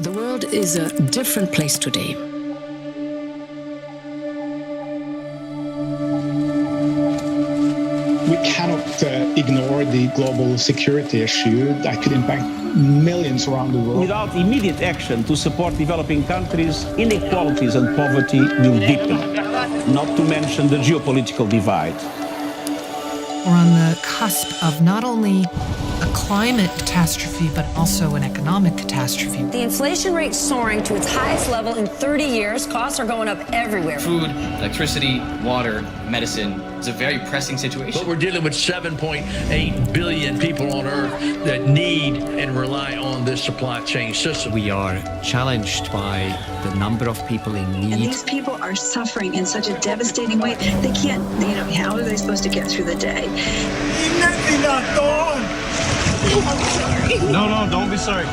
The world is a different place today. We cannot ignore the global security issue that could impact millions around the world. Without immediate action to support developing countries, inequalities and poverty will deepen, not to mention the geopolitical divide. We're on the cusp of not only a climate catastrophe, but also an economic catastrophe. The inflation rate soaring to its highest level in 30 years. Costs are going up everywhere. Food, electricity, water, medicine. It's a very pressing situation. But we're dealing with 7.8 billion people on Earth that need and rely on this supply chain system. We are challenged by the number of people in need. And these people are suffering in such a devastating way. They can't, how are they supposed to get through the day? No, don't be sorry.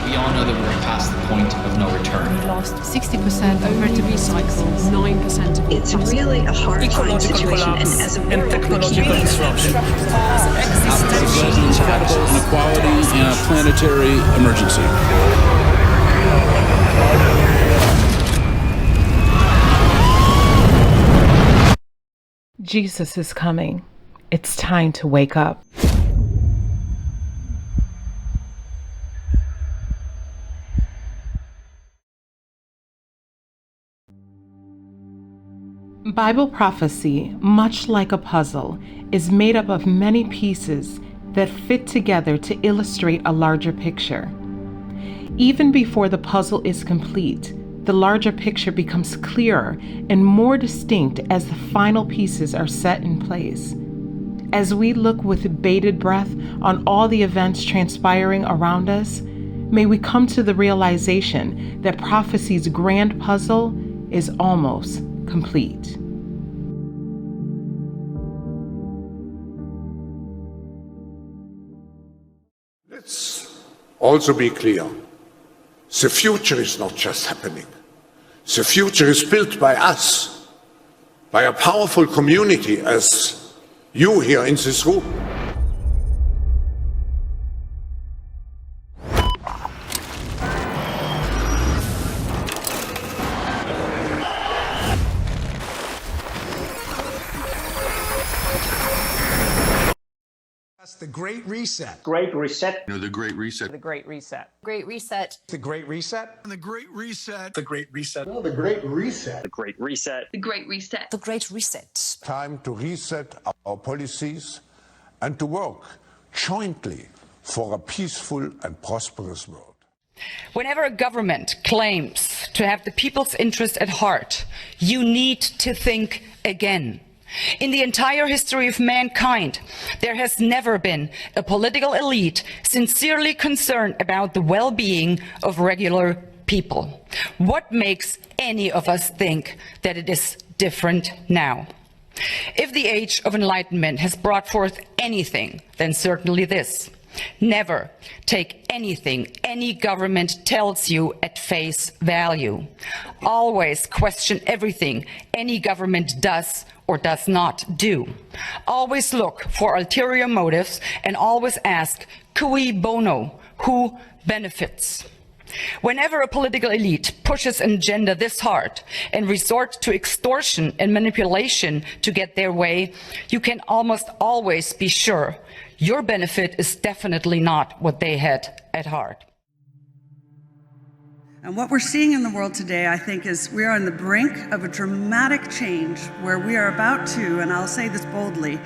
We all know that we're past the point of no return. We lost 60% over to recycle, 9% of It's really a horrifying situation, and as a world, technological disruption, incredible inequality, and a planetary emergency. Jesus is coming. It's time to wake up. Bible prophecy, much like a puzzle, is made up of many pieces that fit together to illustrate a larger picture. Even before the puzzle is complete, the larger picture becomes clearer and more distinct as the final pieces are set in place. As we look with bated breath on all the events transpiring around us, may we come to the realization that prophecy's grand puzzle is almost complete. Let's also be clear. The future is not just happening. The future is built by us, by a powerful community as you here in this room. The Great Reset. Great Reset. The Great Reset. the Great Reset. Great Reset. The Great Reset. The Great Reset. The Great Reset. The Great Reset. The Great Reset. The Great Reset. The Great Reset. Time to reset our policies and to work jointly for a peaceful and prosperous world. Whenever a government claims to have the people's interest at heart, you need to think again. In the entire history of mankind, there has never been a political elite sincerely concerned about the well-being of regular people. What makes any of us think that it is different now? If the age of enlightenment has brought forth anything, then certainly this. Never take anything any government tells you at face value. Always question everything any government does or does not do. Always look for ulterior motives and always ask, cui bono, who benefits? Whenever a political elite pushes an agenda this hard and resorts to extortion and manipulation to get their way, you can almost always be sure your benefit is definitely not what they had at heart. And what we're seeing in the world today, I think, is we are on the brink of a dramatic change where we are about to, and I'll say this boldly,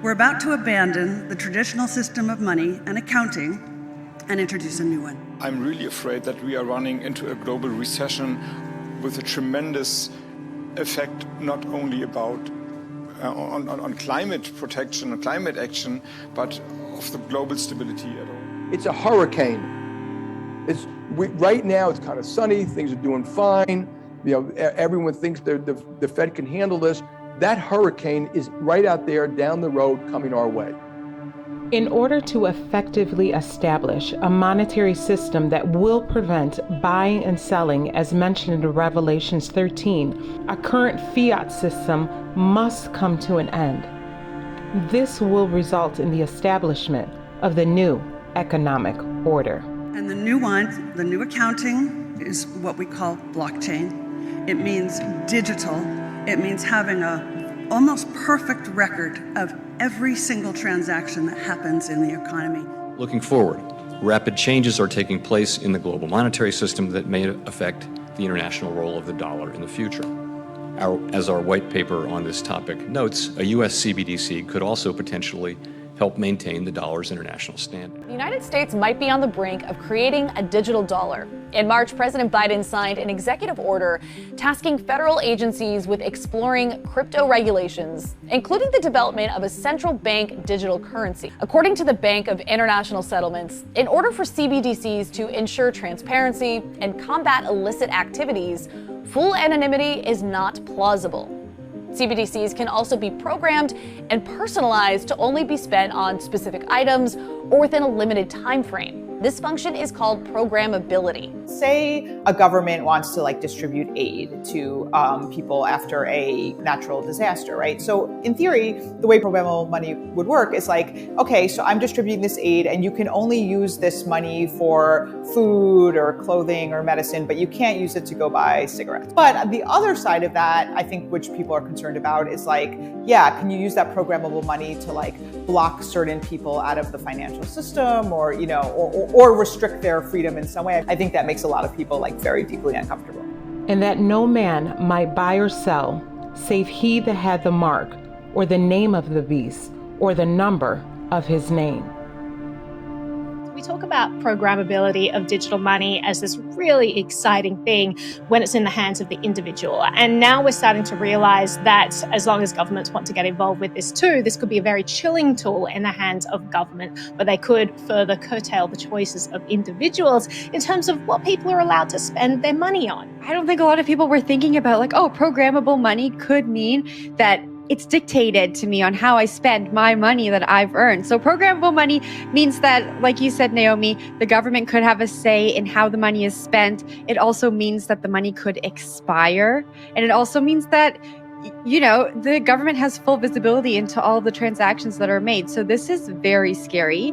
we're about to abandon the traditional system of money and accounting and introduce a new one. I'm really afraid that we are running into a global recession with a tremendous effect, not only about on climate protection and climate action, but of the global stability at all. It's a hurricane. Right now it's kind of sunny, things are doing fine. Everyone thinks the Fed can handle this. That hurricane is right out there down the road coming our way. In order to effectively establish a monetary system that will prevent buying and selling, as mentioned in Revelations 13, a current fiat system must come to an end. This will result in the establishment of the new economic order. And the new one, the new accounting, is what we call blockchain. It means digital. It means having a almost perfect record of every single transaction that happens in the economy. Looking forward, rapid changes are taking place in the global monetary system that may affect the international role of the dollar in the future. As our white paper on this topic notes, a U.S. CBDC could also potentially help maintain the dollar's international standing. The United States might be on the brink of creating a digital dollar. In March, President Biden signed an executive order tasking federal agencies with exploring crypto regulations, including the development of a central bank digital currency. According to the Bank of International Settlements, in order for CBDCs to ensure transparency and combat illicit activities, full anonymity is not plausible. CBDCs can also be programmed and personalized to only be spent on specific items or within a limited time frame. This function is called programmability. Say a government wants to distribute aid to people after a natural disaster, right? So in theory, the way programmable money would work is okay, so I'm distributing this aid and you can only use this money for food or clothing or medicine, but you can't use it to go buy cigarettes. But the other side of that, I think, which people are concerned about is can you use that programmable money to block certain people out of the financial system or restrict their freedom in some way? I think that makes a lot of people very deeply uncomfortable. And that no man might buy or sell, save he that had the mark, or the name of the beast, or the number of his name. We talk about programmability of digital money as this really exciting thing when it's in the hands of the individual. And now we're starting to realize that as long as governments want to get involved with this too, this could be a very chilling tool in the hands of government, but they could further curtail the choices of individuals in terms of what people are allowed to spend their money on. I don't think a lot of people were thinking about programmable money could mean that it's dictated to me on how I spend my money that I've earned. So programmable money means that, like you said, Naomi, the government could have a say in how the money is spent. It also means that the money could expire. And it also means that, the government has full visibility into all the transactions that are made. So this is very scary.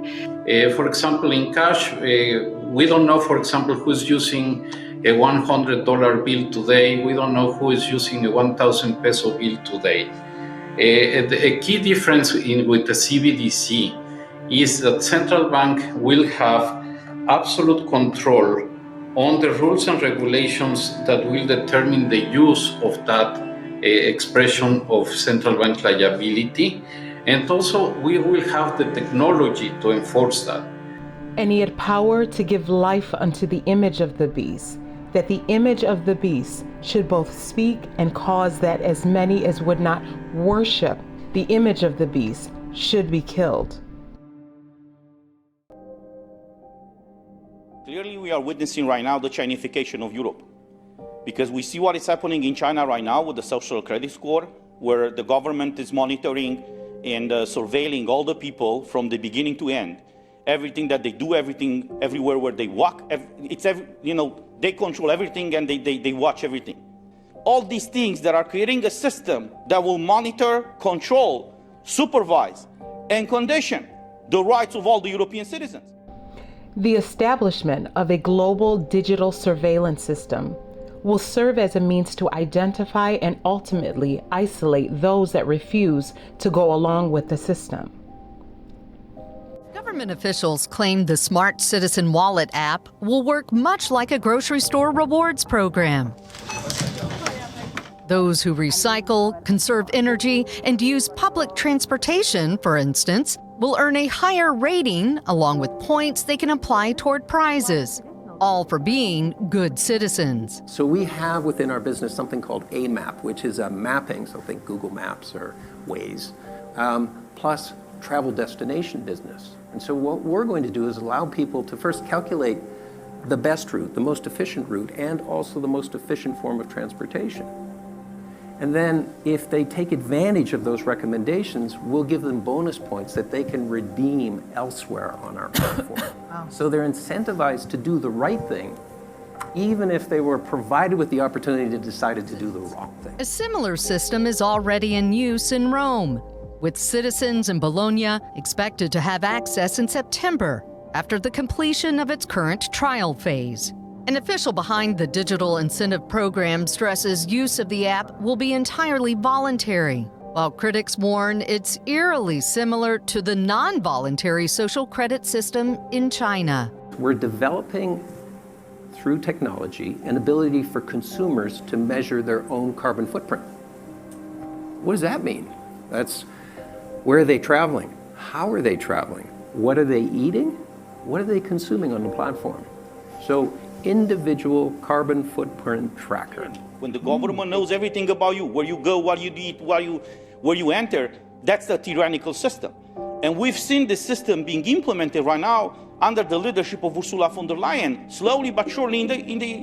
For example, in cash, we don't know, for example, who's using a $100 bill today. We don't know who is using a 1,000 peso bill today. A key difference with the CBDC is that central bank will have absolute control on the rules and regulations that will determine the use of that expression of central bank liability. And also we will have the technology to enforce that. And he had power to give life unto the image of the beast, that the image of the beast should both speak and cause that as many as would not worship the image of the beast should be killed. Clearly, we are witnessing right now the Chinification of Europe, because we see what is happening in China right now with the social credit score, where the government is monitoring and surveilling all the people from the beginning to end. Everything that they do, everything, everywhere where they walk, they control everything and they watch everything. All these things that are creating a system that will monitor, control, supervise, and condition the rights of all the European citizens. The establishment of a global digital surveillance system will serve as a means to identify and ultimately isolate those that refuse to go along with the system. Government officials claim the Smart Citizen Wallet app will work much like a grocery store rewards program. Those who recycle, conserve energy, and use public transportation, for instance, will earn a higher rating along with points they can apply toward prizes, all for being good citizens. So we have within our business something called AMAP, which is a mapping, so think Google Maps or Waze, plus travel destination business. And so what we're going to do is allow people to first calculate the best route, the most efficient route, and also the most efficient form of transportation. And then if they take advantage of those recommendations, we'll give them bonus points that they can redeem elsewhere on our platform. Wow. So they're incentivized to do the right thing, even if they were provided with the opportunity to decide to do the wrong thing. A similar system is already in use in Rome, with citizens in Bologna expected to have access in September. after the completion of its current trial phase. An official behind the digital incentive program stresses use of the app will be entirely voluntary, while critics warn it's eerily similar to the non-voluntary social credit system in China. We're developing, through technology, an ability for consumers to measure their own carbon footprint. What does that mean? That's where are they traveling? How are they traveling? What are they eating? What are they consuming on the platform? So, individual carbon footprint tracker. When the government knows everything about you, where you go, what you eat, where you enter, that's the tyrannical system. And we've seen this system being implemented right now under the leadership of Ursula von der Leyen, slowly but surely in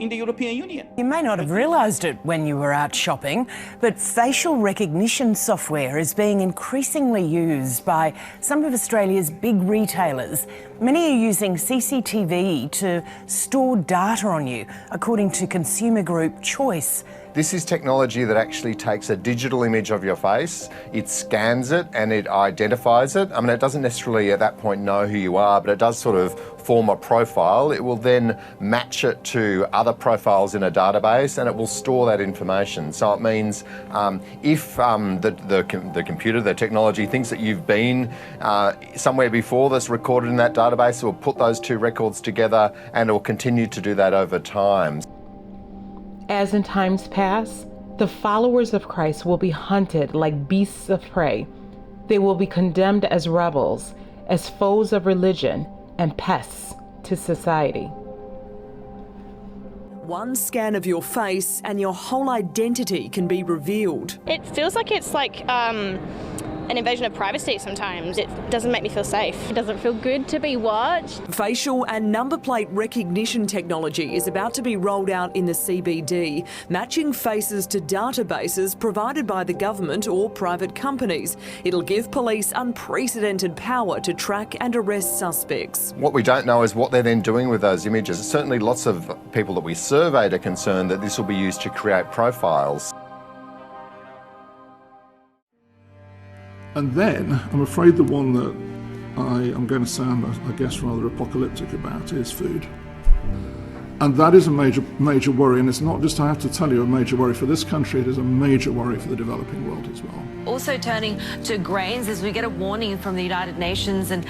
the European Union. You may not have realised it when you were out shopping, but facial recognition software is being increasingly used by some of Australia's big retailers. Many are using CCTV to store data on you, according to consumer group Choice. This is technology that actually takes a digital image of your face, it scans it and it identifies it. I mean, it doesn't necessarily at that point know who you are, but it does sort of form a profile. It will then match it to other profiles in a database and it will store that information. So it means if the computer, the technology thinks that you've been somewhere before that's recorded in that database, it will put those two records together and it will continue to do that over time. As in times past, the followers of Christ will be hunted like beasts of prey. They will be condemned as rebels, as foes of religion, and pests to society. One scan of your face and your whole identity can be revealed. It feels like it's like an invasion of privacy sometimes. It doesn't make me feel safe. It doesn't feel good to be watched. Facial and number plate recognition technology is about to be rolled out in the CBD, matching faces to databases provided by the government or private companies. It'll give police unprecedented power to track and arrest suspects. What we don't know is what they're then doing with those images. Certainly lots of people that we surveyed are concerned that this will be used to create profiles. And then, I'm afraid the one that I am going to sound, I guess, rather apocalyptic about is food. And that is a major worry, and it's not just, I have to tell you, a major worry for this country, it is a major worry for the developing world as well. Also turning to grains, as we get a warning from the United Nations and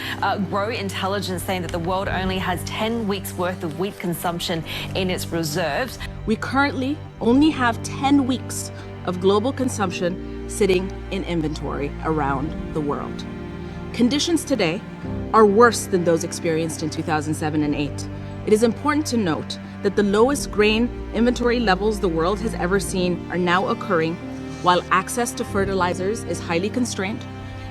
Grow Intelligence saying that the world only has 10 weeks worth of wheat consumption in its reserves. We currently only have 10 weeks of global consumption sitting in inventory around the world. Conditions today are worse than those experienced in 2007 and 2008. It is important to note that the lowest grain inventory levels the world has ever seen are now occurring, while access to fertilizers is highly constrained,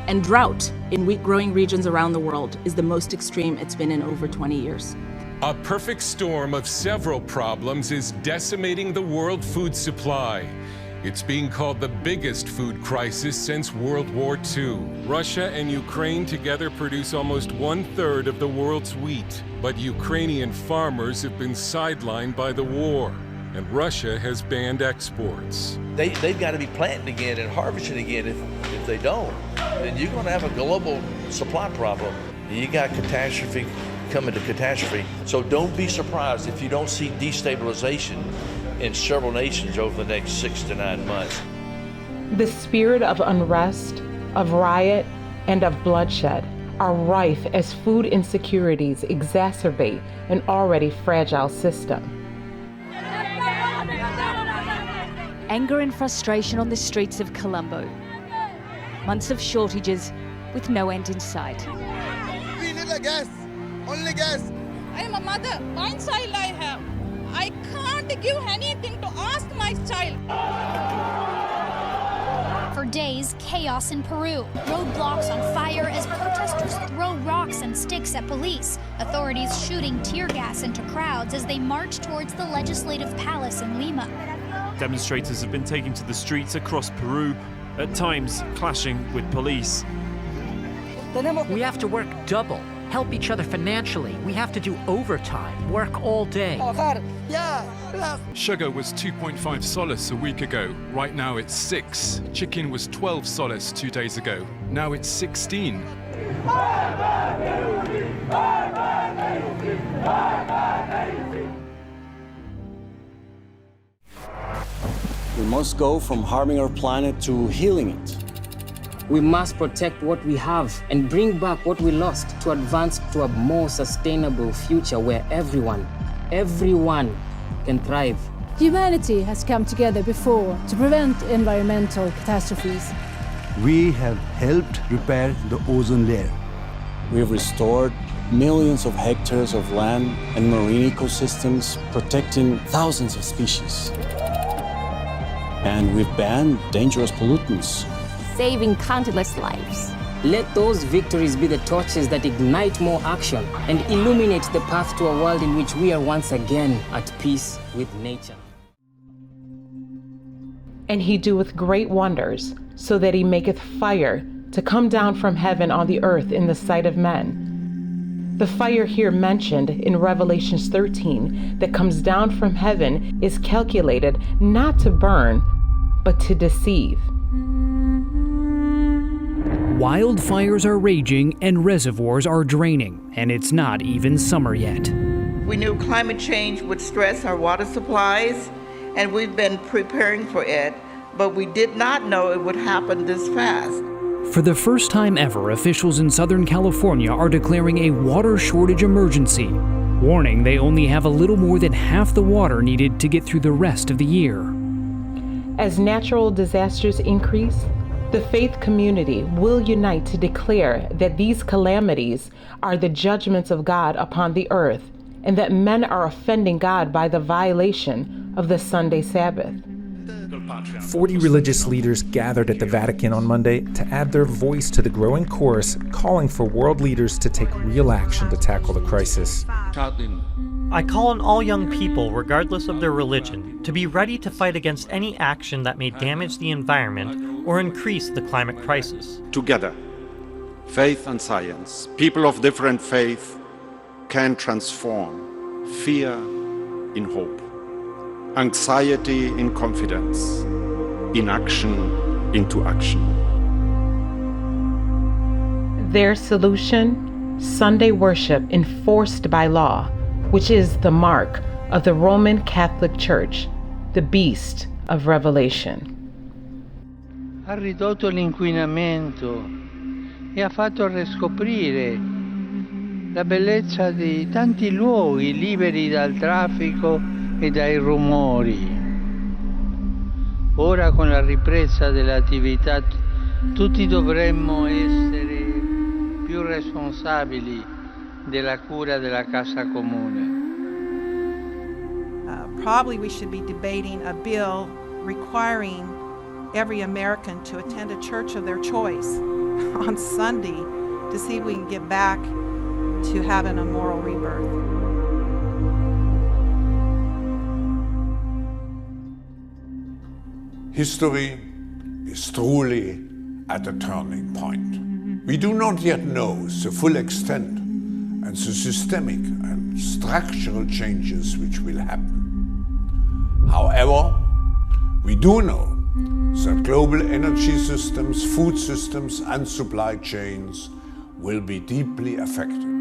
and drought in wheat-growing regions around the world is the most extreme it's been in over 20 years. A perfect storm of several problems is decimating the world food supply. It's being called the biggest food crisis since World War II. Russia and Ukraine together produce almost 1/3 of the world's wheat, but Ukrainian farmers have been sidelined by the war, and Russia has banned exports. They've got to be planting again and harvesting again. If they don't, then you're going to have a global supply problem. You got catastrophe coming to catastrophe. So don't be surprised if you don't see destabilization in several nations over the next 6 to 9 months. The spirit of unrest, of riot, and of bloodshed are rife as food insecurities exacerbate an already fragile system. Anger and frustration on the streets of Colombo. Months of shortages with no end in sight. We need a gas, only gas. I am a mother, my child I have. I can't give anything to ask my child. For days, chaos in Peru. Roadblocks on fire as protesters throw rocks and sticks at police. Authorities shooting tear gas into crowds as they march towards the legislative palace in Lima. Demonstrators have been taken to the streets across Peru, at times clashing with police. We have to work double help each other financially. We have to do overtime, work all day. Sugar was 2.5 soles a week ago. Right now it's 6. Chicken was 12 soles 2 days ago. Now it's 16. We must go from harming our planet to healing it. We must protect what we have and bring back what we lost to advance to a more sustainable future where everyone can thrive. Humanity has come together before to prevent environmental catastrophes. We have helped repair the ozone layer. We have restored millions of hectares of land and marine ecosystems, protecting thousands of species. And we've banned dangerous pollutants, saving countless lives. Let those victories be the torches that ignite more action and illuminate the path to a world in which we are once again at peace with nature. And he doeth great wonders, so that he maketh fire to come down from heaven on the earth in the sight of men. The fire here mentioned in Revelation 13 that comes down from heaven is calculated not to burn, but to deceive. Wildfires are raging and reservoirs are draining, and it's not even summer yet. We knew climate change would stress our water supplies, and we've been preparing for it, but we did not know it would happen this fast. For the first time ever, officials in Southern California are declaring a water shortage emergency, warning they only have a little more than half the water needed to get through the rest of the year. As natural disasters increase, the faith community will unite to declare that these calamities are the judgments of God upon the earth, and that men are offending God by the violation of the Sunday Sabbath. 40 religious leaders gathered at the Vatican on Monday to add their voice to the growing chorus calling for world leaders to take real action to tackle the crisis. I call on all young people, regardless of their religion, to be ready to fight against any action that may damage the environment or increase the climate crisis. Together, faith and science, people of different faith can transform fear in hope, anxiety in confidence, inaction into action. Their solution? Sunday worship enforced by law, which is the mark of the Roman Catholic Church, the beast of Revelation. Ha ridotto l'inquinamento e ha fatto riscoprire la bellezza di tanti luoghi liberi dal traffico e dai rumori. Ora con la ripresa dell'attività tutti dovremmo essere più responsabili della cura della casa comune. Probably we should be debating a bill requiring every American to attend a church of their choice on Sunday to see if we can get back to having a moral rebirth. History is truly at a turning point. We do not yet know the full extent and the systemic and structural changes which will happen. However, we do know that global energy systems, food systems, and supply chains will be deeply affected.